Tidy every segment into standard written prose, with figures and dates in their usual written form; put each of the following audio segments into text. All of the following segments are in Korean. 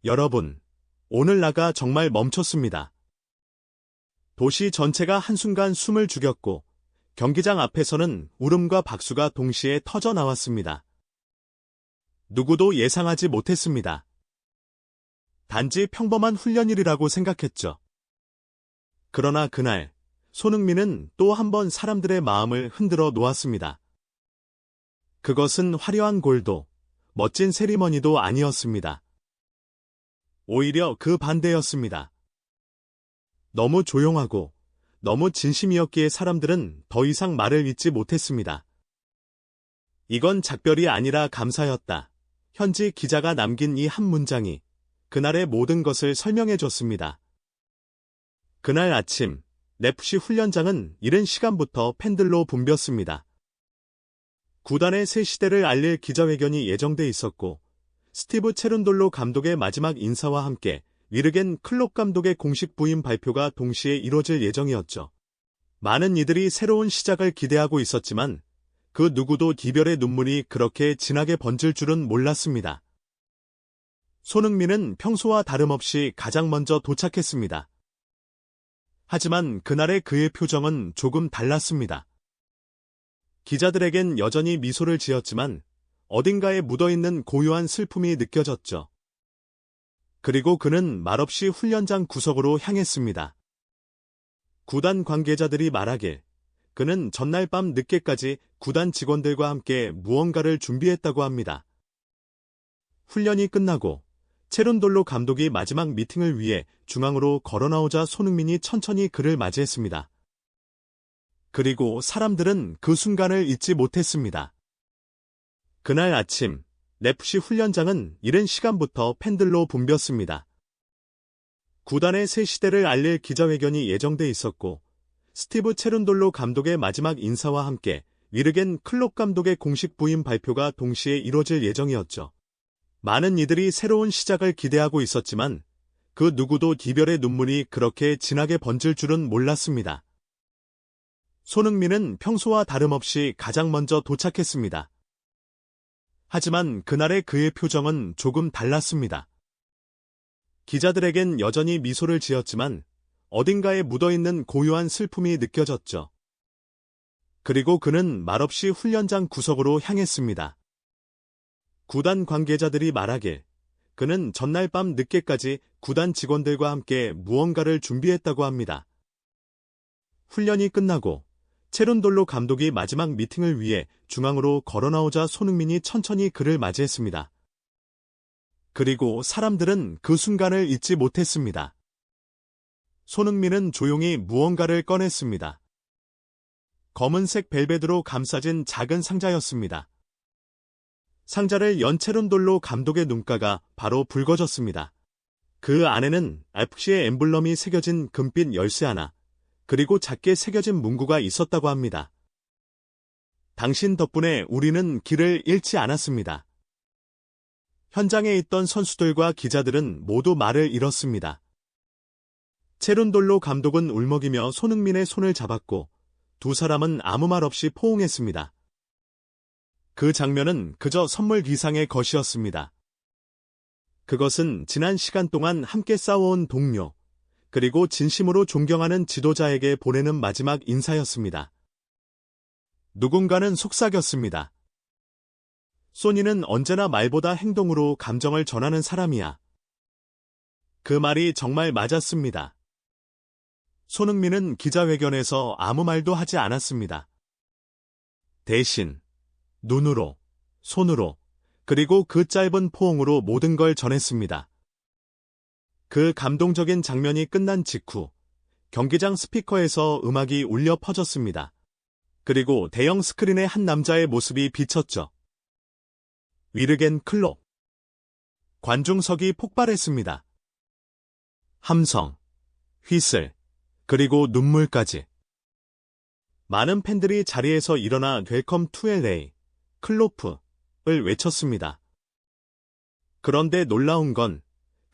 여러분, 오늘 나가 정말 멈췄습니다. 도시 전체가 한순간 숨을 죽였고 경기장 앞에서는 울음과 박수가 동시에 터져 나왔습니다. 누구도 예상하지 못했습니다. 단지 평범한 훈련일이라고 생각했죠. 그러나 그날 손흥민은 또 한 번 사람들의 마음을 흔들어 놓았습니다. 그것은 화려한 골도, 멋진 세리머니도 아니었습니다. 오히려 그 반대였습니다. 너무 조용하고 너무 진심이었기에 사람들은 더 이상 말을 잇지 못했습니다. 이건 작별이 아니라 감사였다. 현지 기자가 남긴 이 한 문장이 그날의 모든 것을 설명해 줬습니다. 그날 아침, FC 훈련장은 이른 시간부터 팬들로 붐볐습니다. 구단의 새 시대를 알릴 기자회견이 예정돼 있었고, 스티브 체룬돌로 감독의 마지막 인사와 함께 위르겐 클롭 감독의 공식 부임 발표가 동시에 이뤄질 예정이었죠. 많은 이들이 새로운 시작을 기대하고 있었지만 그 누구도 이별의 눈물이 그렇게 진하게 번질 줄은 몰랐습니다. 손흥민은 평소와 다름없이 가장 먼저 도착했습니다. 하지만 그날의 그의 표정은 조금 달랐습니다. 기자들에겐 여전히 미소를 지었지만 어딘가에 묻어있는 고요한 슬픔이 느껴졌죠. 그리고 그는 말없이 훈련장 구석으로 향했습니다. 구단 관계자들이 말하길 그는 전날 밤 늦게까지 구단 직원들과 함께 무언가를 준비했다고 합니다. 훈련이 끝나고 체룬돌로 감독이 마지막 미팅을 위해 중앙으로 걸어나오자 손흥민이 천천히 그를 맞이했습니다. 그리고 사람들은 그 순간을 잊지 못했습니다. 그날 아침, FC 훈련장은 이른 시간부터 팬들로 붐볐습니다. 구단의 새 시대를 알릴 기자회견이 예정돼 있었고, 스티브 체룬돌로 감독의 마지막 인사와 함께 위르겐 클롭 감독의 공식 부임 발표가 동시에 이뤄질 예정이었죠. 많은 이들이 새로운 시작을 기대하고 있었지만 그 누구도 이별의 눈물이 그렇게 진하게 번질 줄은 몰랐습니다. 손흥민은 평소와 다름없이 가장 먼저 도착했습니다. 하지만 그날의 그의 표정은 조금 달랐습니다. 기자들에겐 여전히 미소를 지었지만 어딘가에 묻어있는 고요한 슬픔이 느껴졌죠. 그리고 그는 말없이 훈련장 구석으로 향했습니다. 구단 관계자들이 말하길 그는 전날 밤 늦게까지 구단 직원들과 함께 무언가를 준비했다고 합니다. 훈련이 끝나고 체룬돌로 감독이 마지막 미팅을 위해 중앙으로 걸어나오자 손흥민이 천천히 그를 맞이했습니다. 그리고 사람들은 그 순간을 잊지 못했습니다. 손흥민은 조용히 무언가를 꺼냈습니다. 검은색 벨벳으로 감싸진 작은 상자였습니다. 상자를 연 체룬돌로 감독의 눈가가 바로 붉어졌습니다. 그 안에는 FC의 엠블럼이 새겨진 금빛 열쇠 하나, 그리고 작게 새겨진 문구가 있었다고 합니다. 당신 덕분에 우리는 길을 잃지 않았습니다. 현장에 있던 선수들과 기자들은 모두 말을 잃었습니다. 체룬돌로 감독은 울먹이며 손흥민의 손을 잡았고 두 사람은 아무 말 없이 포옹했습니다. 그 장면은 그저 선물 이상의 것이었습니다. 그것은 지난 시간 동안 함께 싸워온 동료, 그리고 진심으로 존경하는 지도자에게 보내는 마지막 인사였습니다. 누군가는 속삭였습니다. 소니는 언제나 말보다 행동으로 감정을 전하는 사람이야. 그 말이 정말 맞았습니다. 손흥민은 기자회견에서 아무 말도 하지 않았습니다. 대신 눈으로, 손으로, 그리고 그 짧은 포옹으로 모든 걸 전했습니다. 그 감동적인 장면이 끝난 직후 경기장 스피커에서 음악이 울려 퍼졌습니다. 그리고 대형 스크린에 한 남자의 모습이 비쳤죠. 위르겐 클롭. 관중석이 폭발했습니다. 함성, 휘슬, 그리고 눈물까지. 많은 팬들이 자리에서 일어나 웰컴 투 LA, 클로프를 외쳤습니다. 그런데 놀라운 건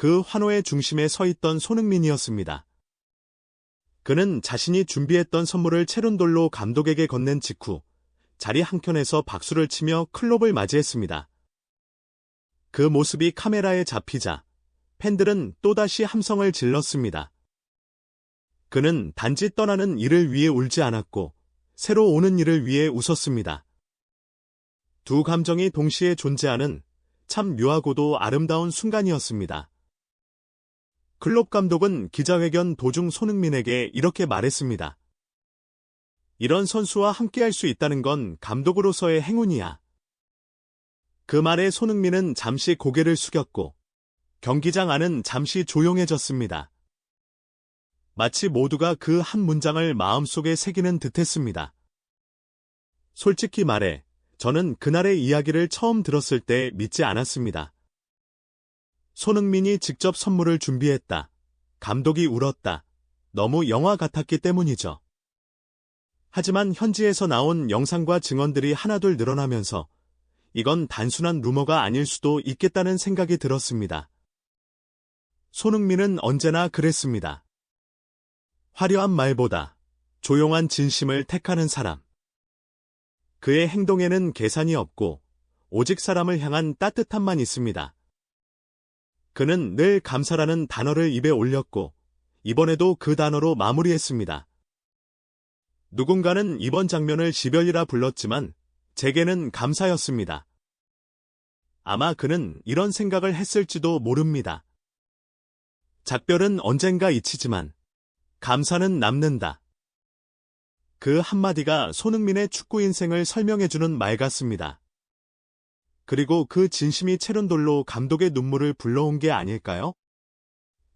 그 환호의 중심에 서 있던 손흥민이었습니다. 그는 자신이 준비했던 선물을 체룬돌로 감독에게 건넨 직후 자리 한켠에서 박수를 치며 클롭을 맞이했습니다. 그 모습이 카메라에 잡히자 팬들은 또다시 함성을 질렀습니다. 그는 단지 떠나는 이를 위해 울지 않았고 새로 오는 이를 위해 웃었습니다. 두 감정이 동시에 존재하는 참 묘하고도 아름다운 순간이었습니다. 클롭 감독은 기자회견 도중 손흥민에게 이렇게 말했습니다. 이런 선수와 함께할 수 있다는 건 감독으로서의 행운이야. 그 말에 손흥민은 잠시 고개를 숙였고 경기장 안은 잠시 조용해졌습니다. 마치 모두가 그 한 문장을 마음속에 새기는 듯했습니다. 솔직히 말해 저는 그날의 이야기를 처음 들었을 때 믿지 않았습니다. 손흥민이 직접 선물을 준비했다. 감독이 울었다. 너무 영화 같았기 때문이죠. 하지만 현지에서 나온 영상과 증언들이 하나둘 늘어나면서 이건 단순한 루머가 아닐 수도 있겠다는 생각이 들었습니다. 손흥민은 언제나 그랬습니다. 화려한 말보다 조용한 진심을 택하는 사람. 그의 행동에는 계산이 없고 오직 사람을 향한 따뜻함만 있습니다. 그는 늘 감사라는 단어를 입에 올렸고 이번에도 그 단어로 마무리했습니다. 누군가는 이번 장면을 시별이라 불렀지만 제게는 감사였습니다. 아마 그는 이런 생각을 했을지도 모릅니다. 작별은 언젠가 잊히지만 감사는 남는다. 그 한마디가 손흥민의 축구 인생을 설명해주는 말 같습니다. 그리고 그 진심이 체른돌로 감독의 눈물을 불러온 게 아닐까요?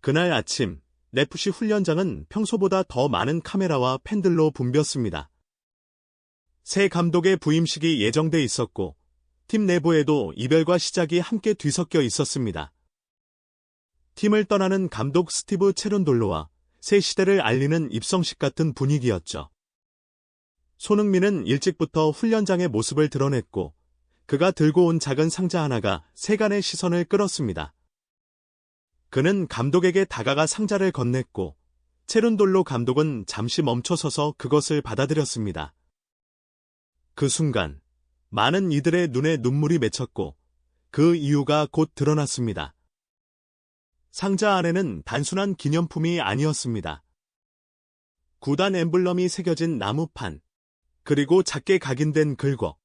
그날 아침 FC 훈련장은 평소보다 더 많은 카메라와 팬들로 붐볐습니다. 새 감독의 부임식이 예정돼 있었고 팀 내부에도 이별과 시작이 함께 뒤섞여 있었습니다. 팀을 떠나는 감독 스티브 체른돌로와 새 시대를 알리는 입성식 같은 분위기였죠. 손흥민은 일찍부터 훈련장의 모습을 드러냈고 그가 들고 온 작은 상자 하나가 세간의 시선을 끌었습니다. 그는 감독에게 다가가 상자를 건넸고 체른돌로 감독은 잠시 멈춰서서 그것을 받아들였습니다. 그 순간 많은 이들의 눈에 눈물이 맺혔고 그 이유가 곧 드러났습니다. 상자 안에는 단순한 기념품이 아니었습니다. 구단 엠블럼이 새겨진 나무판, 그리고 작게 각인된 글곡.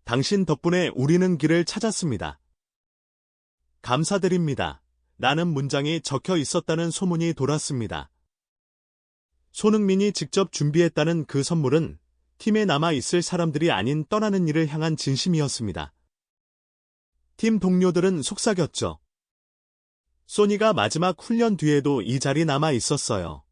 당신 덕분에 우리는 길을 찾았습니다. 감사드립니다. 라는 문장이 적혀 있었다는 소문이 돌았습니다. 손흥민이 직접 준비했다는 그 선물은 팀에 남아있을 사람들이 아닌 떠나는 이를 향한 진심이었습니다. 팀 동료들은 속삭였죠. 소니가 마지막 훈련 뒤에도 이 자리 남아 있었어요.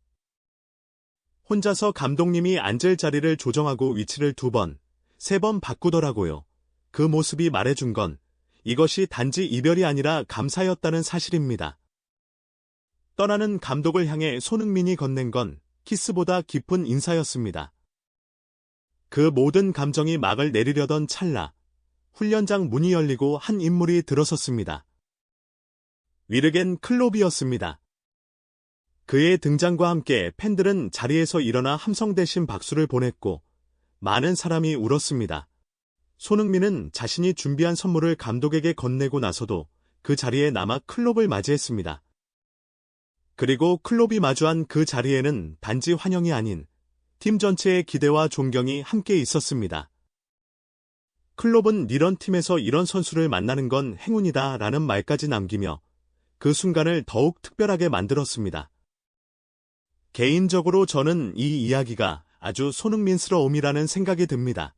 혼자서 감독님이 앉을 자리를 조정하고 위치를 2번, 3번 바꾸더라고요. 그 모습이 말해준 건 이것이 단지 이별이 아니라 감사였다는 사실입니다. 떠나는 감독을 향해 손흥민이 건넨 건 키스보다 깊은 인사였습니다. 그 모든 감정이 막을 내리려던 찰나, 훈련장 문이 열리고 한 인물이 들어섰습니다. 위르겐 클롭이었습니다. 그의 등장과 함께 팬들은 자리에서 일어나 함성 대신 박수를 보냈고 많은 사람이 울었습니다. 손흥민은 자신이 준비한 선물을 감독에게 건네고 나서도 그 자리에 남아 클롭을 맞이했습니다. 그리고 클롭이 마주한 그 자리에는 단지 환영이 아닌 팀 전체의 기대와 존경이 함께 있었습니다. 클롭은 이런 팀에서 이런 선수를 만나는 건 행운이다 라는 말까지 남기며 그 순간을 더욱 특별하게 만들었습니다. 개인적으로 저는 이 이야기가 아주 손흥민스러움이라는 생각이 듭니다.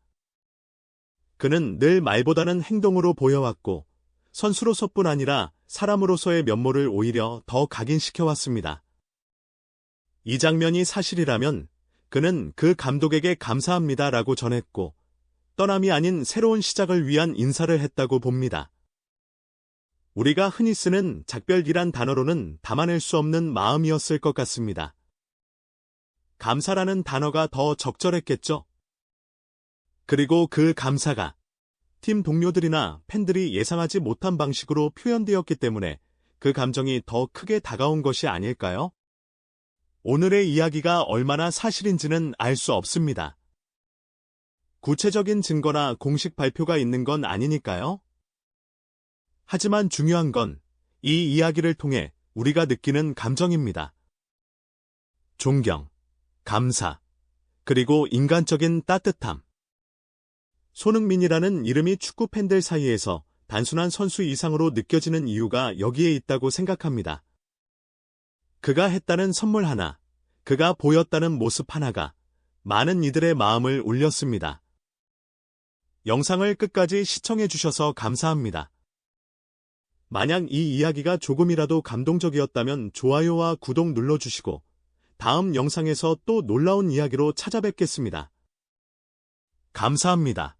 그는 늘 말보다는 행동으로 보여왔고 선수로서뿐 아니라 사람으로서의 면모를 오히려 더 각인시켜왔습니다. 이 장면이 사실이라면 그는 그 감독에게 감사합니다라고 전했고 떠남이 아닌 새로운 시작을 위한 인사를 했다고 봅니다. 우리가 흔히 쓰는 작별이란 단어로는 담아낼 수 없는 마음이었을 것 같습니다. 감사라는 단어가 더 적절했겠죠? 그리고 그 감사가 팀 동료들이나 팬들이 예상하지 못한 방식으로 표현되었기 때문에 그 감정이 더 크게 다가온 것이 아닐까요? 오늘의 이야기가 얼마나 사실인지는 알 수 없습니다. 구체적인 증거나 공식 발표가 있는 건 아니니까요. 하지만 중요한 건 이 이야기를 통해 우리가 느끼는 감정입니다. 존경, 감사, 그리고 인간적인 따뜻함. 손흥민이라는 이름이 축구 팬들 사이에서 단순한 선수 이상으로 느껴지는 이유가 여기에 있다고 생각합니다. 그가 했다는 선물 하나, 그가 보였다는 모습 하나가 많은 이들의 마음을 울렸습니다. 영상을 끝까지 시청해 주셔서 감사합니다. 만약 이 이야기가 조금이라도 감동적이었다면 좋아요와 구독 눌러주시고 다음 영상에서 또 놀라운 이야기로 찾아뵙겠습니다. 감사합니다.